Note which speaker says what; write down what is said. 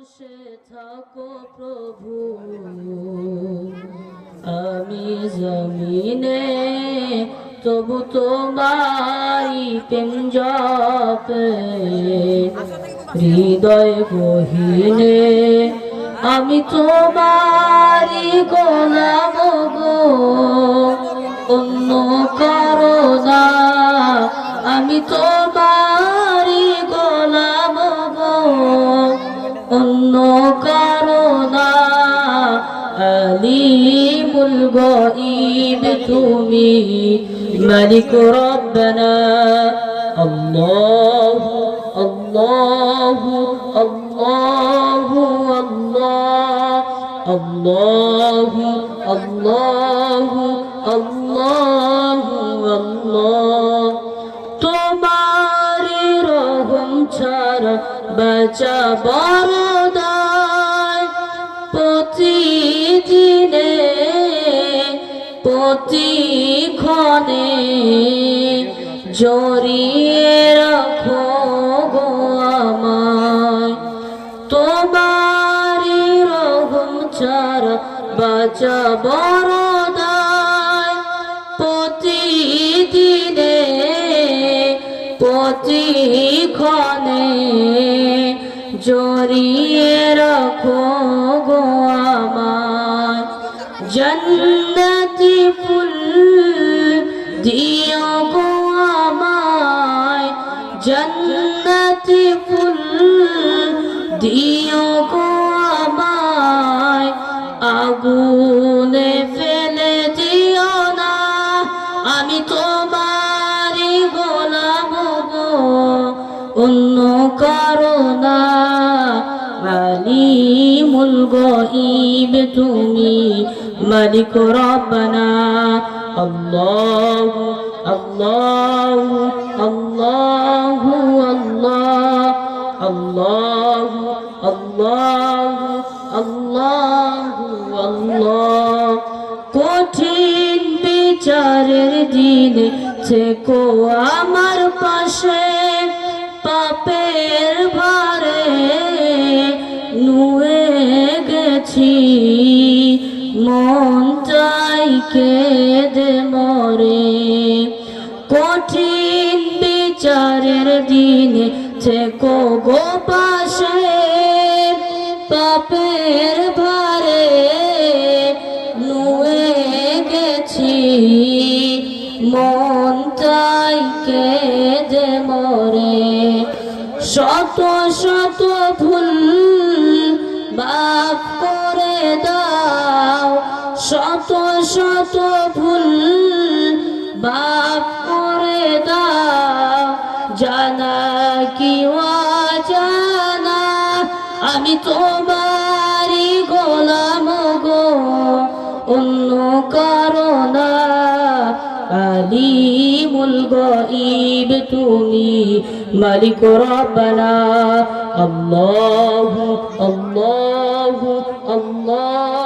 Speaker 1: বসে থাকো প্রভু, আমি জমিনে তবু তোমারি প্রেম জপে, হৃদয় গহীনে আমি তোমারি গোলাম গো, অন্য কারো না আমি তোমারি গোলাম গো, অন্য কারো না। আলিমুল গায়ব তুমি, মালিক রব্বানা। আল্লাহু আল্লাহু আল্লাহু আল্লাহ, আল্লাহু আল্লাহু আল্লাহু আল্লাহ। তোমারি রহম ছাড়া বাঁচা বড় দায়, প্রতিদিনে প্রতিক্ষণে জড়িয়ে রাখো গো আমায়। তোমারি রহম ছাড়া বাঁচা বড় দায়, প্রতিদিনে প্রতিক্ষণে জড়িয়ে রাখো গো আমায়। জান্নাতি ফুল দিও গো আমায়, জান্নাতি ফুল দিও গো আমায়। আগুনে ফেলে দিও না, আমি তোমারি গোলাম গো, অন্য কারো না। আলিমুল গায়ব তুমি, মালিক রব্বানা। আল্লাহু আল্লাহু আল্লাহু আল্লাহ, আল্লাহু আল্লাহু আল্লাহু আল্লাহ। কঠিন বিচারের দিনে থেকো আমার পাশে, পাপের ভারে নুয়ে গেছি, মন চাই কেঁদে মরে। কঠিন বিচারের দিনে থেকো গো পাশে, পাপের ভারে নুয়ে গেছি, মন চাই কেঁদে মরে। শত শত ভুল মাফ করে দাও, শত শত ভুল মাফ করে দাও। জানা কি অজানা আমি তোমারি গোলাম গো, অন্য কারো না। আলিমুল গায়ব তুমি, মালিক রব্বানা। আল্লাহু আল্লাহু আল্লাহ।